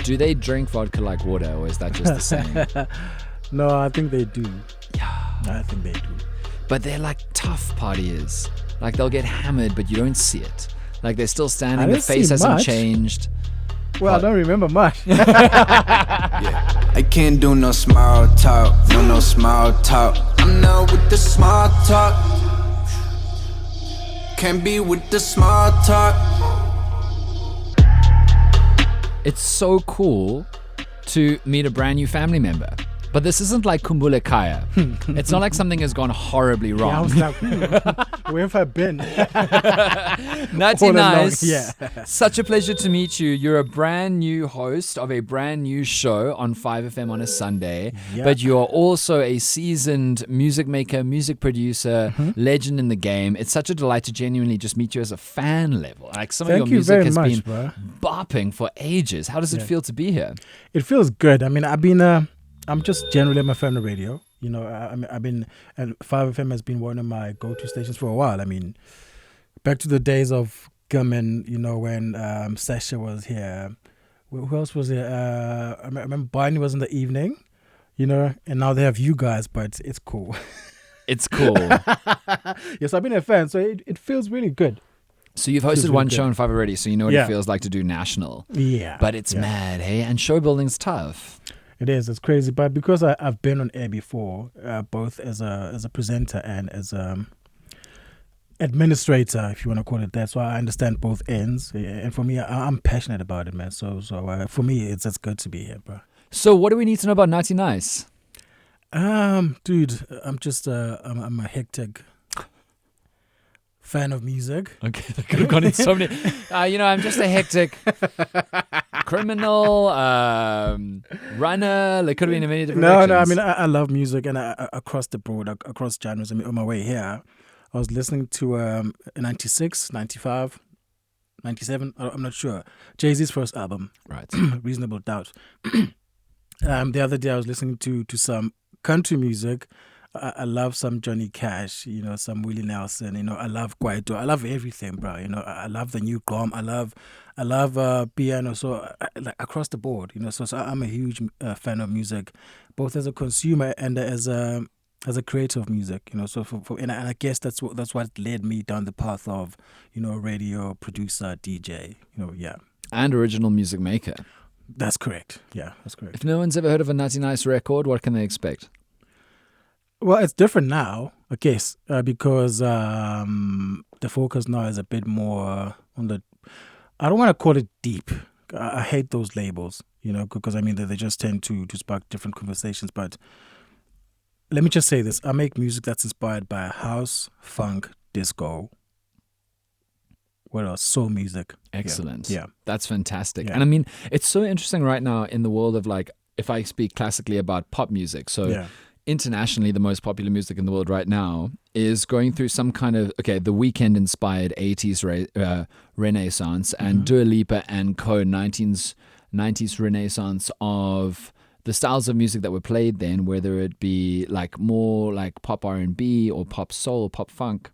Do they drink vodka like water, or is that just the same? No, I think they do. Yeah. I think they do. But they're like tough partiers. Like they'll get hammered, but you don't see it. Like they're still standing. The face hasn't changed. Well, I don't remember much. Yeah. I can't do no small talk. No small talk. I'm not with the small talk. Can't be with the small talk. It's so cool to meet a brand new family member. But this isn't like Kumbule Kaya. It's not like something has gone horribly wrong. Yeah, I was like, where have I been? Nutty Nys. Yeah. Such a pleasure to meet you. You're a brand new host of a brand new show on 5FM on a Sunday. Yeah. But you're also a seasoned music maker, music producer, legend in the game. It's such a delight to genuinely just meet you as a fan level. Like some of your music has been bopping for ages. How does it feel to be here? It feels good. I mean, I'm just generally a fan of radio. You know, I've been, and 5FM has been one of my go-to stations for a while. I mean, back to the days of Gummin, you know, when Sasha was here. Who else was here? I remember Barney was in the evening, you know, and now they have you guys, but it's cool. It's cool. Yes, I've been a fan, so it feels really good. So you've hosted one show on 5 already, so you know what it feels like to do national. Yeah. But it's mad, hey? And show building's tough. It is. It's crazy. But because I've been on air before, both as a presenter and as a administrator, if you want to call it that, so I understand both ends. And for me, I'm passionate about it, man. So for me, it's good to be here, bro. So what do we need to know about Nutty Nys? Dude, I'm just I'm a hectic fan of music. Okay, that could have gone in so many. You know, I'm just a hectic criminal, runner. There could have been in many different directions. No, I mean, I love music and across the board, across genres. I mean, on my way here, I was listening to 96, 95, 97, I'm not sure. Jay-Z's first album, right? Reasonable Doubt. The other day I was listening to some country music. I love some Johnny Cash, you know, some Willie Nelson, you know, I love Kwaito. I love everything, bro. You know, I love the new Gom. I love piano. So like across the board, you know, so I'm a huge fan of music, both as a consumer and as a creator of music, you know. So and I guess that's what led me down the path of, you know, radio producer, DJ, you know, yeah. And original music maker. That's correct. Yeah, that's correct. If no one's ever heard of a Nutty Nys record, what can they expect? Well, it's different now, I guess, because the focus now is a bit more on the. I don't want to call it deep. I hate those labels, you know, because I mean they just tend to spark different conversations. But let me just say this: I make music that's inspired by house, funk, disco. What else? Soul music. Excellent. Yeah, that's fantastic. Yeah. And I mean, it's so interesting right now in the world of, like, if I speak classically about pop music, so. Yeah. Internationally, the most popular music in the world right now is going through some kind of, the Weeknd inspired 80s renaissance, and Dua Lipa and co 90s renaissance of the styles of music that were played then, whether it be like more like pop R&B or pop soul, pop funk.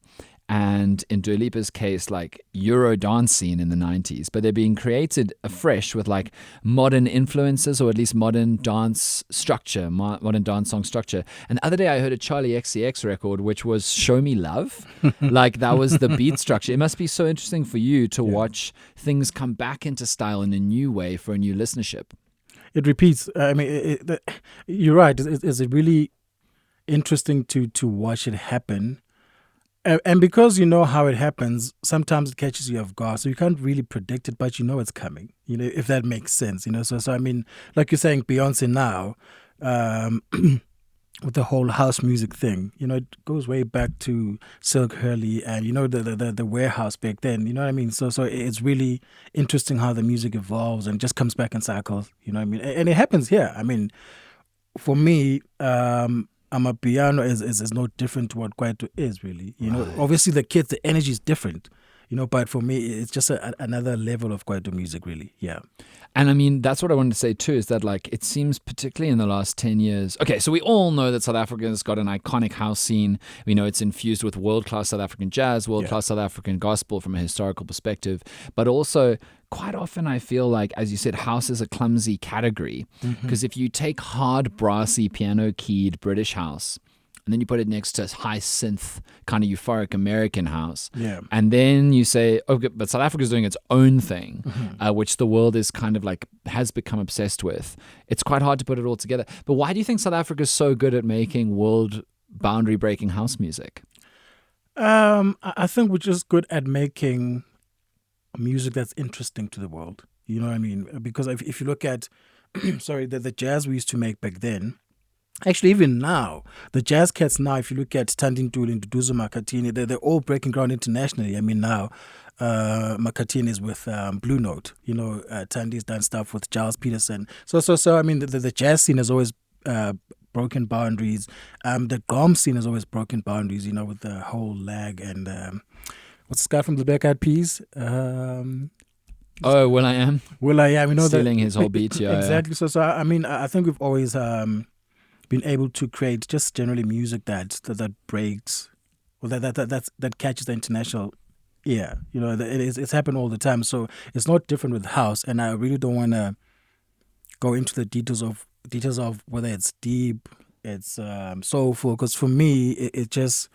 And in Dua Lipa's case, like Euro dance scene in the 90s, but they're being created afresh with like modern influences, or at least modern dance structure, modern dance song structure. And the other day I heard a Charlie XCX record, which was Show Me Love. Like that was the beat structure. It must be so interesting for you to watch things come back into style in a new way for a new listenership. It repeats. I mean, you're right. It's really interesting to watch it happen. And because you know how it happens, sometimes it catches you off guard. So you can't really predict it, but you know it's coming, you know, if that makes sense, you know. So I mean, like you're saying, Beyonce now, with the whole house music thing, you know, it goes way back to Silk Hurley and, you know, the warehouse back then, you know what I mean? So it's really interesting how the music evolves and just comes back in cycles, you know what I mean? And it happens here. I mean, for me, Amapiano is no different to what Kwaito is, really. You know, obviously the energy is different. But for me, it's just another level of Kwaito music, really. Yeah. And I mean, that's what I wanted to say too, is that like, it seems particularly in the last 10 years. Okay, so we all know that South Africa has got an iconic house scene. We know it's infused with world-class South African jazz, world-class South African gospel from a historical perspective. But also, quite often I feel like, as you said, house is a clumsy category. Because if you take hard, brassy, piano-keyed British house, and then you put it next to high synth, kind of euphoric American house. Yeah. And then you say, okay, but South Africa's doing its own thing, which the world is kind of like, has become obsessed with. It's quite hard to put it all together. But why do you think South Africa is so good at making world boundary breaking house music? I think we're just good at making music that's interesting to the world. You know what I mean? Because if you look at, the jazz we used to make back then, actually, even now, the jazz cats now, if you look at Tandin Duli and Duduzo Makatini, they're all breaking ground internationally. I mean, now, Makatini is with Blue Note. Tandi's done stuff with Giles Peterson. So I mean, the jazz scene has always broken boundaries. The gom scene has always broken boundaries, with the whole lag and what's this guy from the Black Eyed Peas? Will.i.am. Will.i.am, stealing his whole beat. Yeah, exactly. So I mean, I think we've always been able to create just generally music that breaks, or that catches the international ear. It's happened all the time. So it's not different with house. And I really don't want to go into the details of whether it's deep, it's soulful. Because for me, it just,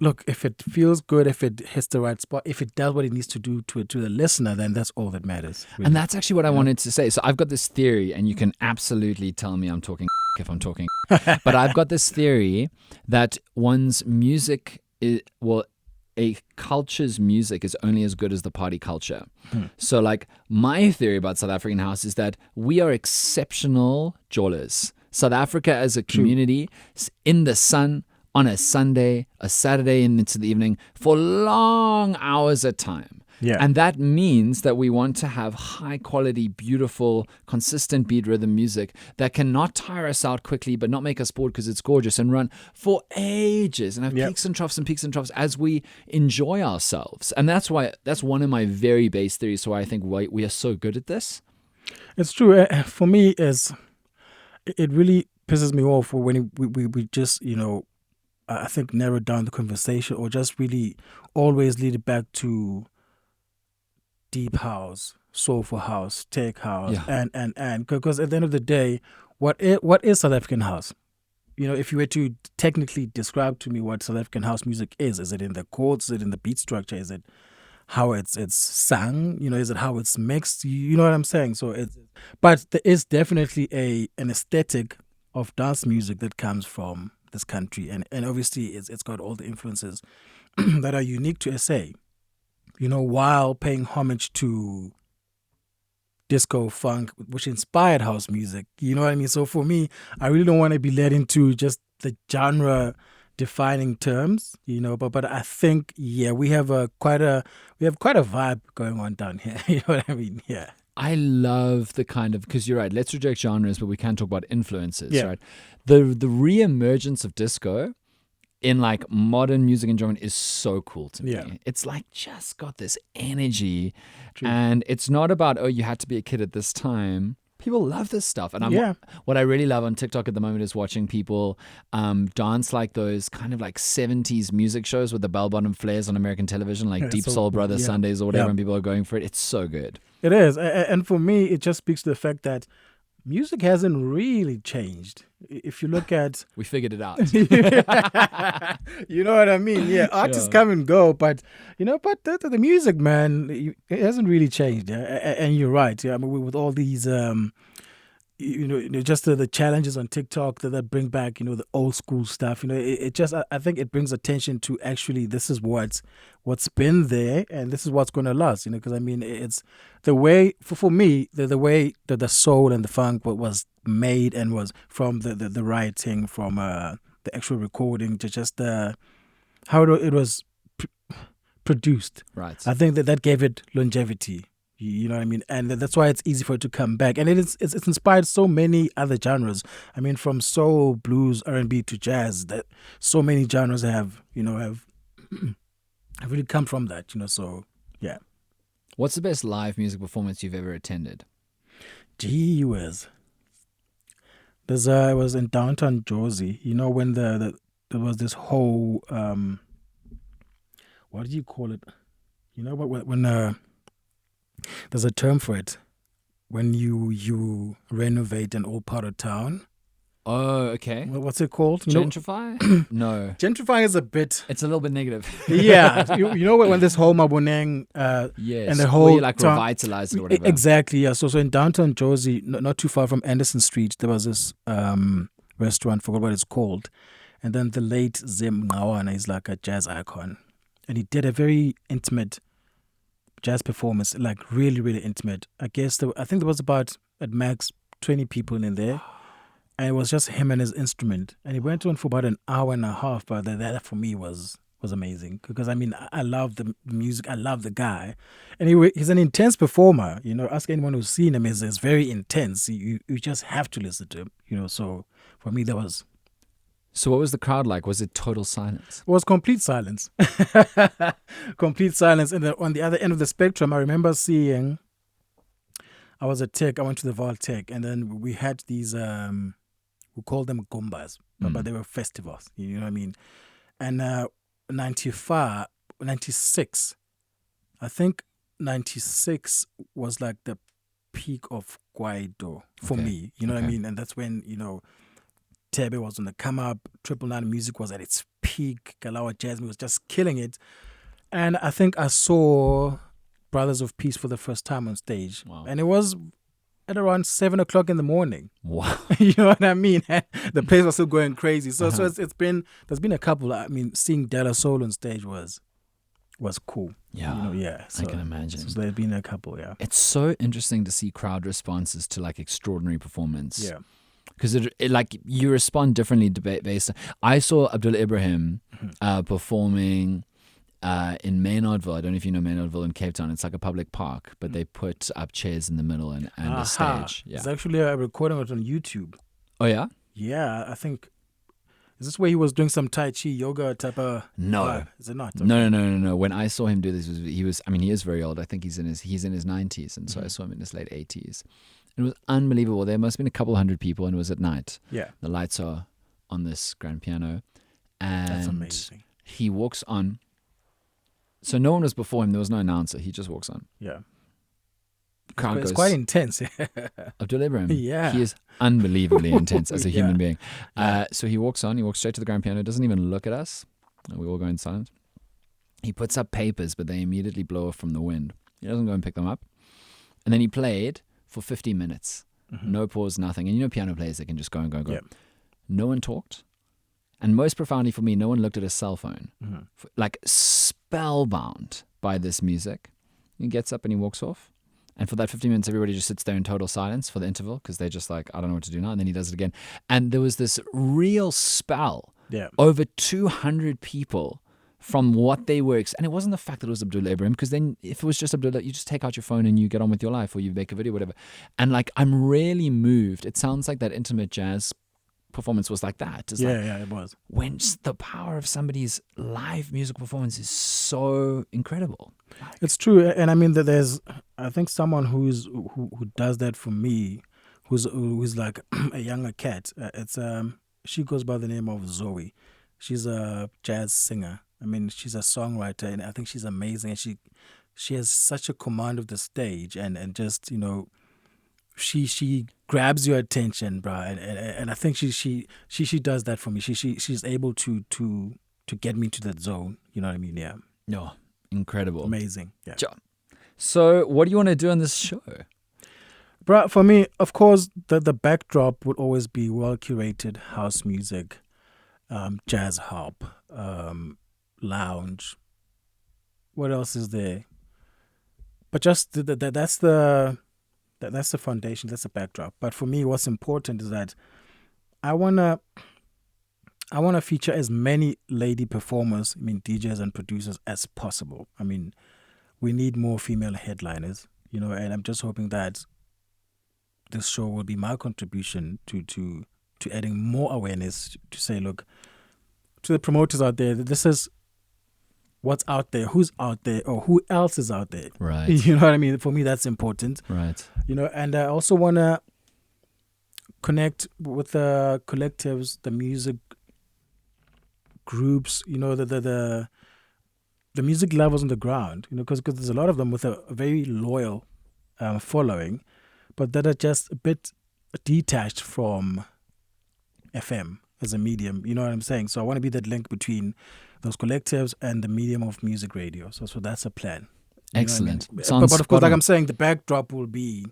look, if it feels good, if it hits the right spot, if it does what it needs to do to the listener, then that's all that matters. Really. And that's actually what I wanted to say. So I've got this theory, and you can absolutely tell me I'm talking if I'm talking. But I've got this theory that one's music a culture's music is only as good as the party culture. So like my theory about South African house is that we are exceptional jolers. South Africa as a community in the sun, on a Sunday, a Saturday into the evening for long hours at time. Yeah. And that means that we want to have high quality, beautiful, consistent beat rhythm music that can not tire us out quickly, but not make us bored because it's gorgeous, and run for ages and have peaks and troughs as we enjoy ourselves. And that's one of my very base theories. So I think we are so good at this. It's true. For me, it really pisses me off when we just, I think, narrow down the conversation, or just really always lead it back to deep house, soulful house, tech house, and because at the end of the day, what is South African house? If you were to technically describe to me what South African house music is it in the chords? Is it in the beat structure? Is it how it's sung? Is it how it's mixed? You know what I'm saying? But there is definitely an aesthetic of dance music that comes from this country, and obviously it's got all the influences that are unique to SA, while paying homage to disco funk, which inspired house music. You know what I mean? So for me, I really don't want to be led into just the genre defining terms, but I think we have quite a vibe going on down here. You know what I mean? Yeah. I love the kind of, because you're right, let's reject genres, but we can talk about influences, right? The re-emergence of disco in like modern music enjoyment is so cool to me. Yeah. It's like just got this energy. True. And it's not about, you had to be a kid at this time. People love this stuff. And what I really love on TikTok at the moment is watching people dance like those kind of like 70s music shows with the bell-bottom flares on American television, like Deep Soul Brother Sundays or whatever, and people are going for it. It's so good. It is. And for me, it just speaks to the fact that music hasn't really changed. If you look at... We figured it out. You know what I mean? Yeah, artists come and go, but the music, man, it hasn't really changed. And you're right. I mean, with all these, just the challenges on TikTok that bring back, the old school stuff. It just, I think it brings attention to actually this is what's been there, and this is what's going to last. Because I mean, it's the way for me, the way that the soul and the funk was made and was from the writing, from the actual recording to just how it was produced. Right. I think that gave it longevity. You know what I mean? And that's why it's easy for it to come back. And it's inspired so many other genres. I mean, from soul, blues, R&B to jazz, that so many genres have I've really come from that, you know. So yeah. What's the best live music performance you've ever attended? Gee whiz. There's I was in downtown Jersey. You know when there was this whole what do you call it? You know what when there's a term for it when you renovate an old part of town. Oh, okay. What's it called? Gentrify? No. Gentrifying is a bit. It's a little bit negative. Yeah, you know when this whole Maboneng Yes. and the whole where you like town, revitalize it or whatever. Exactly. Yeah. So in downtown Jersey, not too far from Anderson Street, there was this restaurant. Forgot what it's called, and then the late Zim Ngawana is like a jazz icon, and he did a very intimate jazz performance, like really, really intimate. I think there was about at max 20 people in there. And it was just him and his instrument. And he went on for about an hour and a half. But that for me was amazing. Because, I mean, I love the music. I love the guy. And he's an intense performer. You know, ask anyone who's seen him. He's very intense. You just have to listen to him. You know, so for me, that was... So what was the crowd like? Was it total silence? It was complete silence. Complete silence. And on the other end of the spectrum, I remember seeing... I was at Tech. I went to the Vault Tech. And then we had these... we called them Gombas, but they were festivals, you know what I mean? And 96, I think 96 was like the peak of Guaido for me, you know what I mean? And that's when, you know, Tebe was on the come up, 999 music was at its peak, Galawa Jasmine was just killing it. And I think I saw Brothers of Peace for the first time on stage. Wow. And it was at around 7 o'clock in the morning. Wow. You know what I mean? The place was still going crazy. So there's been a couple. I mean, seeing De La Soul on stage was cool. Yeah. You know, yeah. I can imagine. So there's been a couple, yeah. It's so interesting to see crowd responses to like extraordinary performance. Yeah. Because it like you respond differently based. I saw Abdullah Ibrahim performing in Maynardville. I don't know if you know Maynardville in Cape Town. It's like a public park, but they put up chairs in the middle and a stage. Yeah. It's actually a recording of it on YouTube. Oh, yeah? Yeah, I think. Is this where he was doing some Tai Chi yoga type of? No. Is it not? Okay. No. When I saw him do this, he was. I mean, he is very old. I think he's in his 90s, and so I saw him in his late 80s. It was unbelievable. There must have been a couple hundred people, and it was at night. Yeah. The lights are on this grand piano, and that's amazing. He walks on. So no one was before him. There was no announcer. He just walks on. Yeah. Crowd It's goes, quite intense. Abdul Ibrahim. Yeah. He is unbelievably intense as a human Yeah. being. So he walks on. He walks straight to the grand piano. Doesn't even look at us. We all go in silence. He puts up papers, but they immediately blow off from the wind. He doesn't go and pick them up. And then he played for 50 minutes. No pause, nothing. And you know piano players, they can just go and go and go. Yep. No one talked. And most profoundly for me, no one looked at his cell phone. Like spellbound by this music. He gets up and he walks off. And for that 50 minutes, everybody just sits there in total silence for the interval because they're just like, I don't know what to do now. And then he does it again. And there was this real spell. Yeah. Over 200 people from what they were. And it wasn't the fact that it was Abdullah Ibrahim, because then if it was just Abdullah, you just take out your phone and you get on with your life, or you make a video, whatever. And like, I'm really moved. It sounds like that intimate jazz performance was like that. It's Yeah, it was. When the power of somebody's live music performance is so incredible. It's true, and I mean that there's, I think someone who does that for me, who's like a younger cat. She goes by the name of Zoe. She's a jazz singer. I mean, she's a songwriter, and I think she's amazing. And she has such a command of the stage, and just, you know, she grabs your attention, bro. And I think she does that for me. She's able to get me to that zone. You know what I mean? Yeah. No, incredible, amazing. Yeah. So, what do you want to do on this show? Bro, for me, of course, the backdrop would always be well-curated house music, jazz harp, lounge. What else is there? But just that's the foundation, that's the backdrop. But for me, what's important is that I wanna feature as many lady performers, I mean DJs and producers, as possible. I mean, we need more female headliners, you know, and I'm just hoping that this show will be my contribution to adding more awareness, to say, look, to the promoters out there, this is what's out there, who's out there, or who else is out there. Right. You know what I mean? For me, that's important. Right. You know, and I also want to connect with the collectives, the music groups, you know, the music lovers on the ground, you know, because there's a lot of them with a very loyal following, but that are just a bit detached from FM as a medium, you know what I'm saying? So I want to be that link between those collectives and the medium of music radio. So that's a plan. You Excellent. know what I mean? Sounds But of course, spot like on. I'm saying, the backdrop will be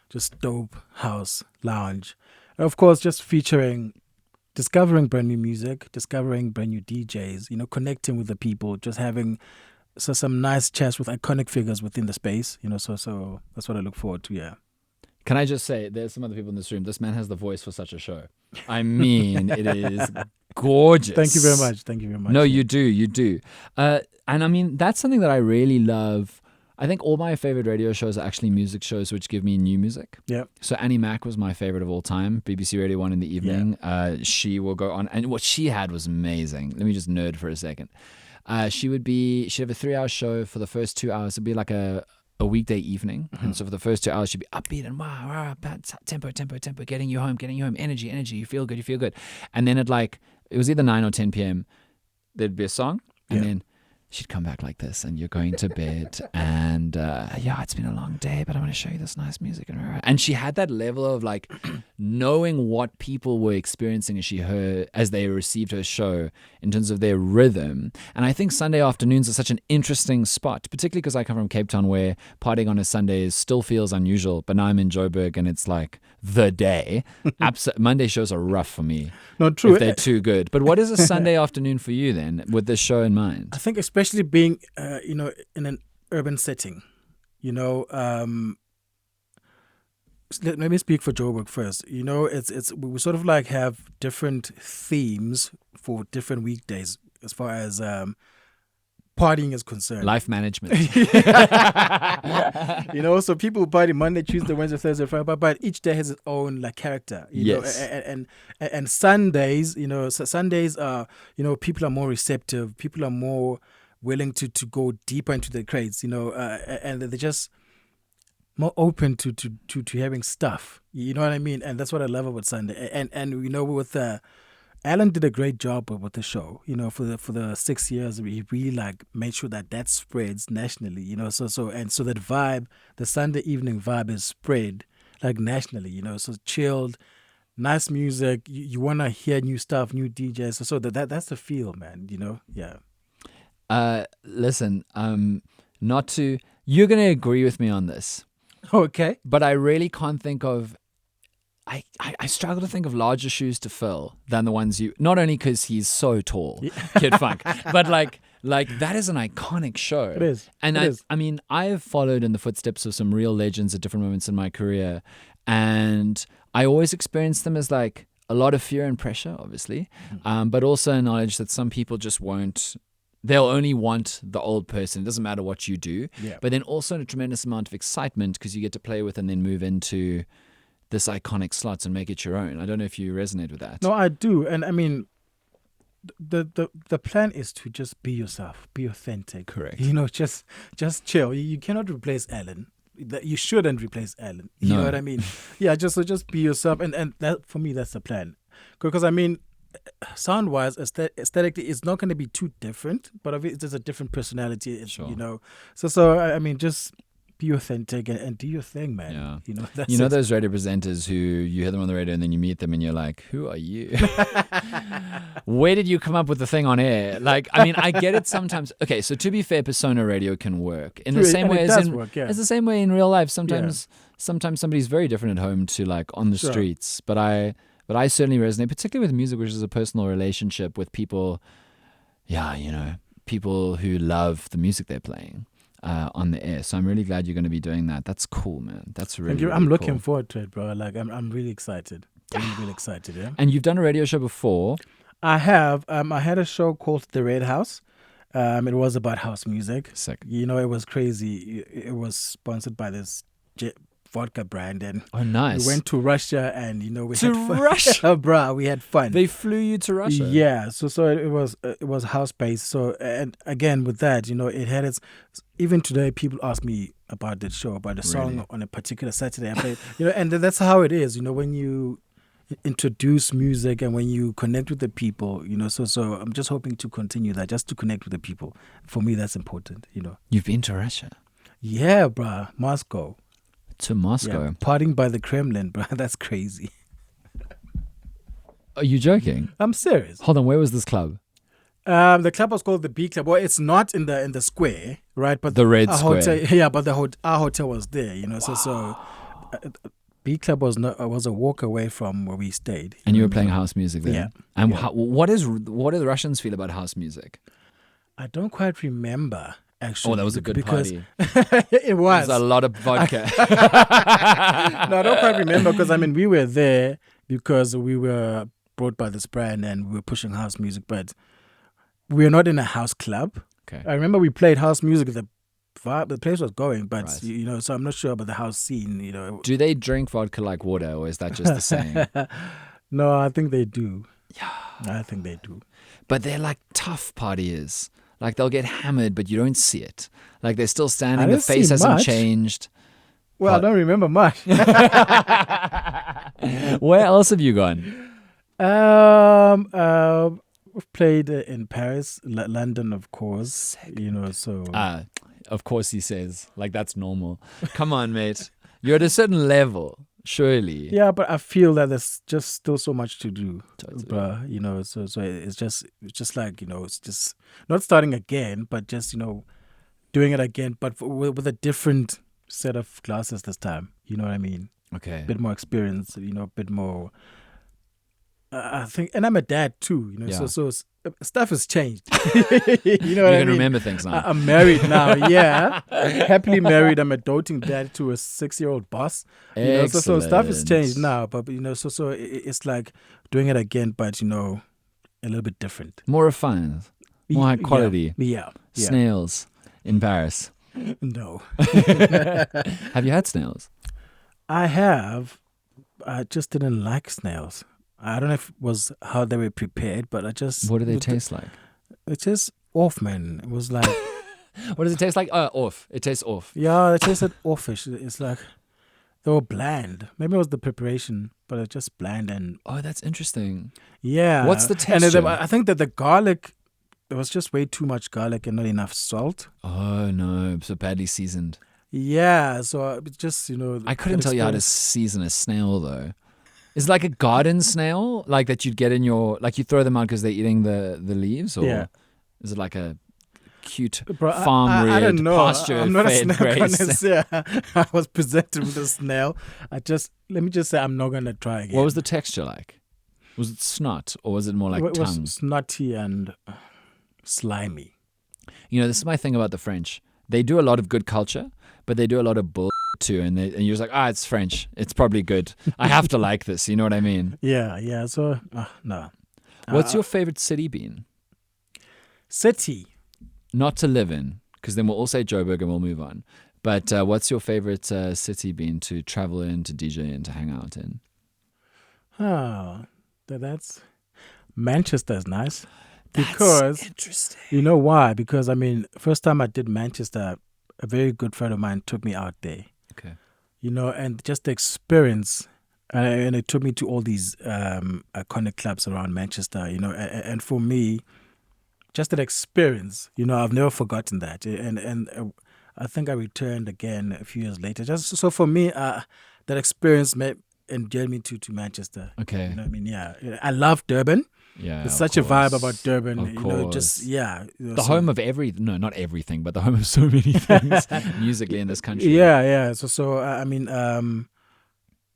just dope house lounge. And of course, just featuring, discovering brand new music, discovering brand new DJs, you know, connecting with the people, just having some nice chats with iconic figures within the space, you know, so that's what I look forward to, yeah. Can I just say, there's some other people in this room. This man has the voice for such a show. I mean, it is gorgeous. Thank you very much. Thank you very much. No, you do. And I mean, that's something that I really love. I think all my favorite radio shows are actually music shows which give me new music. Yeah. So Annie Mac was my favorite of all time. BBC Radio 1 in the evening. She will go on. And what she had was amazing. Let me just nerd for a second. She'd have a 3-hour show. For the first 2 hours, it'd be like a weekday evening. And so for the first 2 hours, she'd be upbeat and wow, tempo, getting you home, energy, you feel good. And then it was either 9 or 10 p.m. There'd be a song, and then she'd come back like this, and you're going to bed, and it's been a long day, but I want to show you this nice music. And she had that level of like knowing what people were experiencing as they received her show in terms of their rhythm. And I think Sunday afternoons are such an interesting spot, particularly because I come from Cape Town, where partying on a Sunday still feels unusual. But now I'm in Joburg, and it's like the day. Monday shows are rough for me. No, true. If they're too good. But what is a Sunday afternoon for you then, with this show in mind? I think especially being, you know, in an urban setting, you know, let me speak for Joburg first. You know, it's we sort of like have different themes for different weekdays as far as partying is concerned. Life management. You know, so people party Monday, Tuesday, Wednesday, Thursday, Friday, but each day has its own like character. You Yes. know, and Sundays, you know, so Sundays are, you know, people are more receptive. People are more willing to go deeper into the crates, you know, and they're just more open to having stuff. You know what I mean? And that's what I love about Sunday. And you know, with Alan did a great job with the show. You know, for the 6 years, he really like made sure that spreads nationally. You know, so that vibe, the Sunday evening vibe, is spread like nationally. You know, so chilled, nice music. You want to hear new stuff, new DJs. So that's the feel, man. You know, yeah. Listen, you're going to agree with me on this. Okay. But I really can't think of, I struggle to think of larger shoes to fill than the ones not only because he's so tall, Kid Funk, but like that is an iconic show. It is. And It is. I mean, I have followed in the footsteps of some real legends at different moments in my career. And I always experience them as like a lot of fear and pressure, obviously, but also a knowledge that some people just won't. They'll only want the old person. It doesn't matter what you do. Yeah. But then also a tremendous amount of excitement because you get to play with and then move into this iconic slots and make it your own. I don't know if you resonate with that. No, I do. And I mean, the plan is to just be yourself, be authentic. Correct. You know, just chill. You cannot replace Alan. You shouldn't replace Alan. You know what I mean? Yeah, just be yourself. And that, for me, that's the plan. Because I mean, sound-wise, aesthetically, it's not going to be too different, but it's just a different personality, Sure. You know. So I mean, just be authentic and do your thing, man. Yeah. You know, that's You know it. those radio presenters who you hear them on the radio and then you meet them and you're like, who are you? Where did you come up with the thing on air? Like, I mean, I get it sometimes. Okay, so to be fair, persona radio can work in the True, same and way it as does in work, yeah. it's the same way in real life. Sometimes somebody's very different at home to like on the Sure. streets. But I certainly resonate, particularly with music, which is a personal relationship with people. Yeah, you know, people who love the music they're playing on the air. So I'm really glad you're going to be doing that. That's cool, man. That's really, Thank you. really I'm looking cool. forward to it, bro. Like I'm really excited. I'm really excited. Yeah. And you've done a radio show before. I have. I had a show called The Red House. It was about house music. Sick. You know, it was crazy. It was sponsored by this vodka brand, and Oh, nice. we went to Russia, and we To had fun. Russia? Bruh, we had fun. They flew you to Russia. Yeah, so it was house based. So, and again with that, it had its. Even today, people ask me about that show, about the song Really? on a particular Saturday. I played, and that's how it is. When you introduce music and when you connect with the people, So I'm just hoping to continue that, just to connect with the people. For me, that's important. You've been to Russia? Yeah, bruh, Moscow. To Moscow? Yeah, partying by the Kremlin, bruh. That's crazy. Are you joking? I'm serious. Hold on, where was this club? The club was called the B Club. Well, it's not in the square, right? But The Red our Square. Hotel, yeah, but our hotel was there. So B Club was a walk away from where we stayed. And you were playing house music there? Yeah. And Yeah. what do the Russians feel about house music? I don't quite remember, actually. Oh, that was a good because party. It was. There's a lot of vodka. No, I don't quite remember because we were there because we were brought by this brand and we were pushing house music, but we were not in a house club. Okay. I remember we played house music. The place was going, but Right. so I'm not sure about the house scene. Do they drink vodka like water, or is that just the same? No, I think they do. Yeah, I think they do. But they're like tough partiers. Like they'll get hammered, but you don't see it. Like they're still standing. I The didn't see face hasn't much. changed. Well, I don't remember much. Where else have you gone? We've played in Paris, London, of course. So Of course he says. Like that's normal. Come on, mate. You're at a certain level, surely. yeah, but I feel that there's just still so much to do, Totally. bruh. So it's just like it's just not starting again, but just doing it again, but with a different set of classes this time. You know what I mean? Okay. A bit more experience, a bit more. I think, and I'm a dad too, Yeah. so stuff has changed. You what I can mean? remember things now. I'm married now, yeah. Happily married. I'm a doting dad to a 6-year-old boss. So stuff has changed now, but so it's like doing it again, but a little bit different. More refined. More high quality. Yeah. Snails in Paris. No. Have you had snails? I have. I just didn't like snails. I don't know if it was how they were prepared, but I just. What do they taste like? It's just off, man. It was like. What does it taste like? Off. It tastes off. Yeah, it tasted offish. It's like they were bland. Maybe it was the preparation, but it's just bland and. Oh, that's interesting. Yeah. What's the And texture? I think that the garlic, there was just way too much garlic and not enough salt. Oh no, so badly seasoned. Yeah, so it's just I couldn't tell you how to season a snail though. Is it like a garden snail, like that you'd get in your, like you throw them out because they're eating the leaves, or Yeah. is it like a cute Bro, farm-reared, I don't know. pasture-fed I'm not a snail grey connoisseur. I was presented with a snail. Let me just say I'm not gonna try again. What was the texture like? Was it snot or was it more like It tongue? was snotty and slimy. This is my thing about the French. They do a lot of good culture, but they do a lot of bull too. And you're just like, it's French. It's probably good. I have to like this. You know what I mean? Yeah. So no. What's your favorite city been? City? Not to live in, because then we'll all say Joburg and we'll move on. But what's your favorite city been to travel in, to DJ in, to hang out in? Oh, that's Manchester is nice. Because interesting. you know why? Because first time I did Manchester, a very good friend of mine took me out there. Okay. And just the experience, and it took me to all these iconic clubs around Manchester. And for me, just that experience, I've never forgotten that. And I think I returned again a few years later. Just so for me, that experience endeared me to Manchester. Okay. You know what I mean? Yeah. I love Durban. Yeah. There's of such a vibe course. about Durban. Of course. The home of not everything, but the home of so many things musically in this country. Yeah. So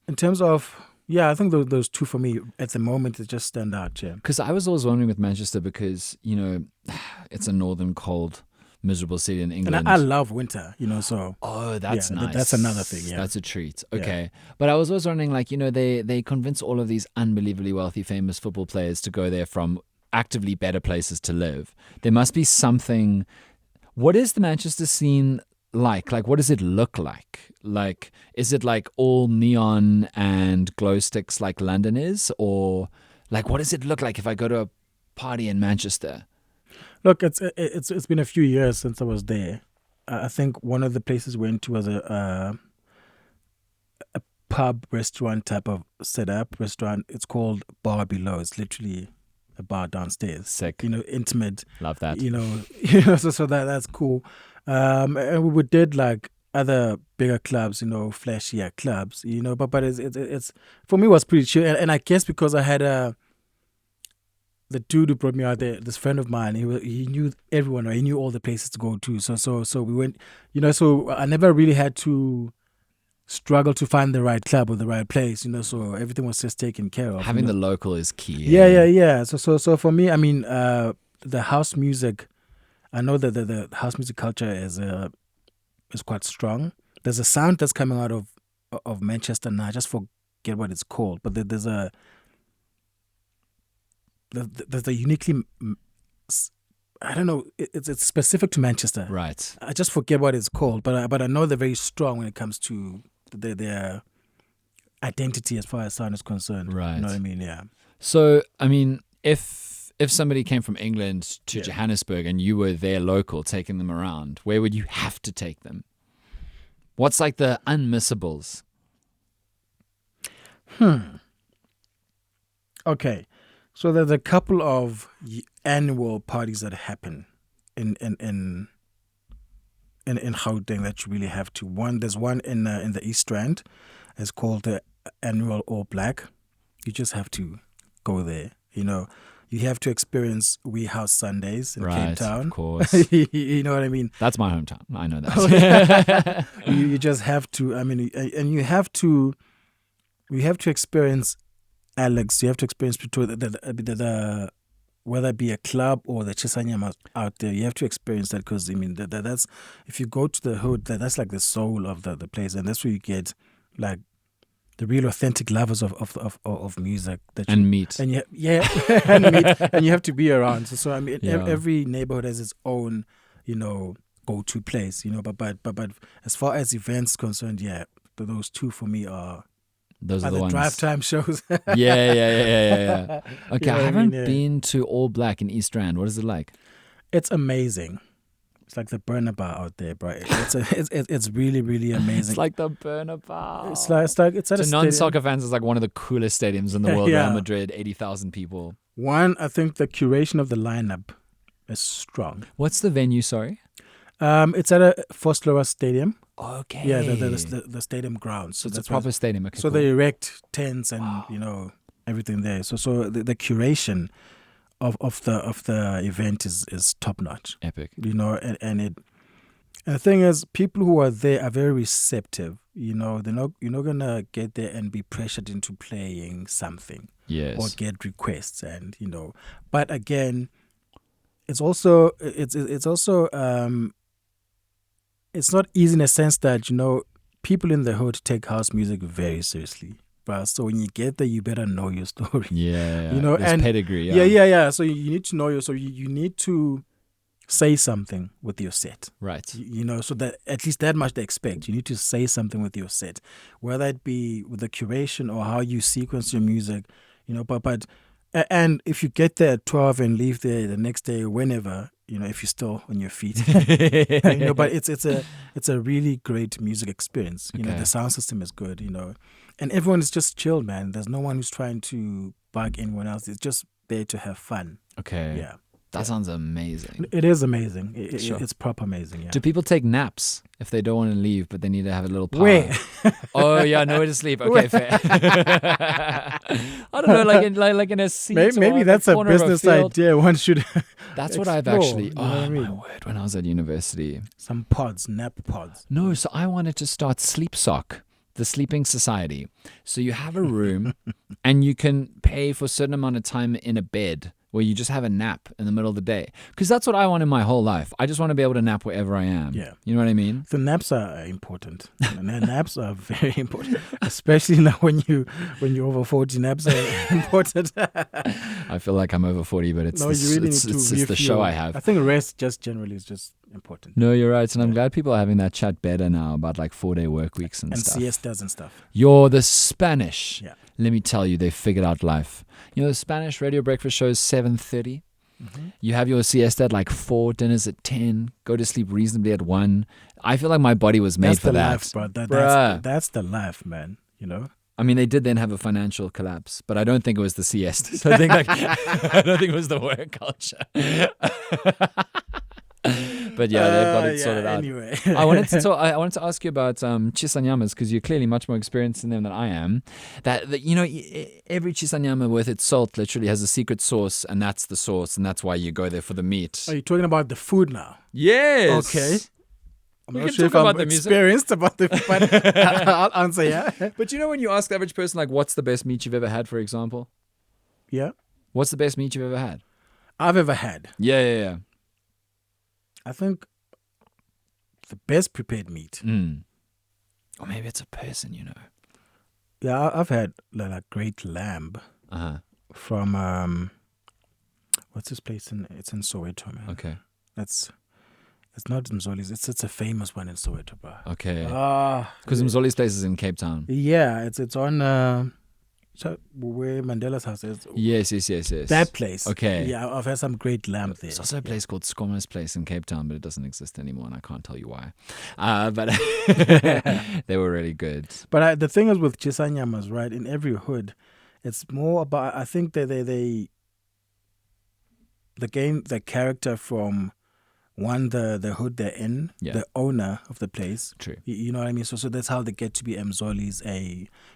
in terms of, I think those two for me at the moment they just stand out. Yeah. Because I was always wondering with Manchester because, it's a northern cold, miserable city in England. And I love winter, So. Oh, that's nice. That's another thing. Yeah. That's a treat. Okay. But I was always wondering, they convince all of these unbelievably wealthy, famous football players to go there from actively better places to live. There must be something. What is the Manchester scene like? Like, what does it look like? Like, is it like all neon and glow sticks like London is? Or like, what does it look like if I go to a party in Manchester? Look, it's been a few years since I was there. I think one of the places we went to was a pub restaurant type of setup restaurant. It's called Bar Below. It's literally a bar downstairs. Sick. You know, intimate. Love that. You know, so that's cool. And we did like other bigger clubs, you know, flashier clubs, you know, but it's for me it was pretty chill. And I guess because I had the dude who brought me out there, this friend of mine, he knew everyone, right? He knew all the places to go to. So we went, you know, so I never really had to struggle to find the right club or the right place, you know, so everything was just taken care of. Having the local is key. Yeah. So for me, I mean, the house music, I know that the house music culture is quite strong. There's a sound that's coming out of Manchester now. I just forget what it's called, but there's a uniquely, I don't know, it's specific to Manchester. Right. I just forget what it's called, but I know they're very strong when it comes to their identity as far as sound is concerned. Right. You know what I mean? Yeah. So, I mean, if somebody came from England to Johannesburg and you were their local taking them around, where would you have to take them? What's like the unmissables? Okay. So there's a couple of annual parties that happen in Gauteng that you really have to. There's one in the East Rand. It's called the Annual All Black. You just have to go there. You know, you have to experience Wee House Sundays in Cape Town. Of course. You know what I mean? That's my hometown. I know that. You just have to. I mean, and you have to experience Alex. You have to experience the whether it be a club or the Chisanyama out there. You have to experience that because I mean that's if you go to the hood, that's like the soul of the place, and that's where you get like the real authentic lovers of music meat. And and meat, and you have to be around. So I mean, every neighborhood has its own, you know, go-to place, you know. But as far as events concerned, those two for me are. Those are the ones. Drive time shows. Yeah. Okay, You know I haven't what I mean? been to All Black in East Rand. What is it like? It's amazing. It's like the burner bar out there, bro. It's really, really amazing. It's like the burner bar. It's at a stadium. Non-soccer fans, it's like one of the coolest stadiums in the world. Yeah. Real Madrid, 80,000 people. One, I think the curation of the lineup is strong. What's the venue, sorry? It's at a Voslora Stadium. Okay. Yeah, the stadium grounds. So it's a proper stadium. Okay, so cool. they erect tents and you know everything there. So the curation of the event is top notch. Epic. You know, and the thing is, people who are there are very receptive. You know, you're not gonna get there and be pressured into playing something. Yes. Or get requests, and you know, but again, it's also it's not easy in a sense that, you know, people in the hood take house music very seriously. But so when you get there, you better know your story. Yeah. You know, there's and pedigree. Yeah. So you need to know so you need to say something with your set. Right. You know, so that at least that much they expect. You need to say something with your set, whether it be with the curation or how you sequence your music, you know, but and if you get there at 12 and leave there the next day, whenever, you know, if you're still on your feet, you know, but it's a really great music experience. You know, the sound system is good, you know, and everyone is just chilled, man. There's no one who's trying to bug anyone else. It's just there to have fun. Okay. Yeah. That sounds amazing. It is amazing. Sure. It's proper amazing. Yeah. Do people take naps if they don't want to leave, but they need to have a little power? Where? Oh yeah, nowhere to sleep. Okay, fair. I don't know, like in a seat. Maybe that's a business idea. One should. That's explore, what I've actually. you know what I mean? My word! When I was at university, some pods, nap pods. No, so I wanted to start Sleep Sock, the sleeping society. So you have a room, and you can pay for a certain amount of time in a bed where you just have a nap in the middle of the day. Because that's what I want in my whole life. I just want to be able to nap wherever I am. Yeah. You know what I mean? The naps are important. Naps are very important, especially now when you're over 40. Naps are important. I feel like I'm over 40, but it's you really need to it's the refuel. show I have. I think rest just generally is just important. No, you're right. And I'm glad people are having that chat better now about like 4-day work weeks and stuff. And siestas and stuff. You're the Spanish. Yeah. Let me tell you, they figured out life. You know, the Spanish radio breakfast show is 7:30. You have your siesta at like 4, dinners at 10, go to sleep reasonably at 1. I feel like my body was made for that. That's the life, bro. That's the life, man. You know? I mean, they did then have a financial collapse, but I don't think it was the siesta. So I think I don't think it was the work culture. But yeah, they've got it sorted out. Anyway. I wanted to ask you about chisanyamas, because you're clearly much more experienced in them than I am. That you know, every chisanyama with its salt literally has a secret sauce, and that's the sauce, and that's why you go there for the meat. Are you talking about the food now? Yes. Okay. I'm We not can sure if talk I'm about the music. experienced about the but I'll answer, yeah. But you know, when you ask the average person, like, what's the best meat you've ever had, for example? Yeah. What's the best meat you've ever had? I've ever had. Yeah. I think the best prepared meat. Or maybe it's a person, you know. Yeah, I've had like great lamb from what's this place it's in Soweto, man. Okay. It's not in Zoli's. It's a famous one in Soweto, bro. Okay. Because Mzoli's place is in Cape Town. Yeah, it's on so where Mandela's house is. Yes. That place. Okay. Yeah, I've had some great lamb there. There's also a place called Skommer's Place in Cape Town, but it doesn't exist anymore, and I can't tell you why. But they were really good. But the thing is with chisanyamas, right? In every hood, it's more about. I think that they gain the character from the hood they're in, the owner of the place. True. You know what I mean? So that's how they get to be Mzoli's.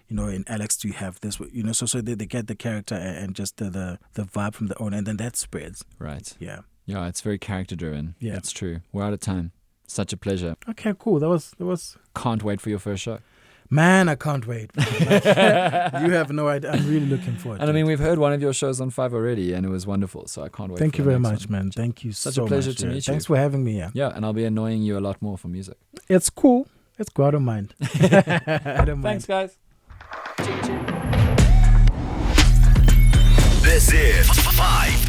In Alex, you have this, so they get the character and just the vibe from the owner, and then that spreads. Right. Yeah. Yeah, it's very character driven. Yeah. That's true. We're out of time. Such a pleasure. Okay, cool. That was. Can't wait for your first show. Man, I can't wait. You have no idea. I'm really looking forward to it. And I mean, we've heard one of your shows on 5 already, and it was wonderful. So I can't wait. Thank you very much, man. Thank you so much. Such a pleasure to meet you. Thanks for having me. Yeah, and I'll be annoying you a lot more for music. It's cool. It's cool. I don't mind. I don't mind. Thanks, guys. This is 5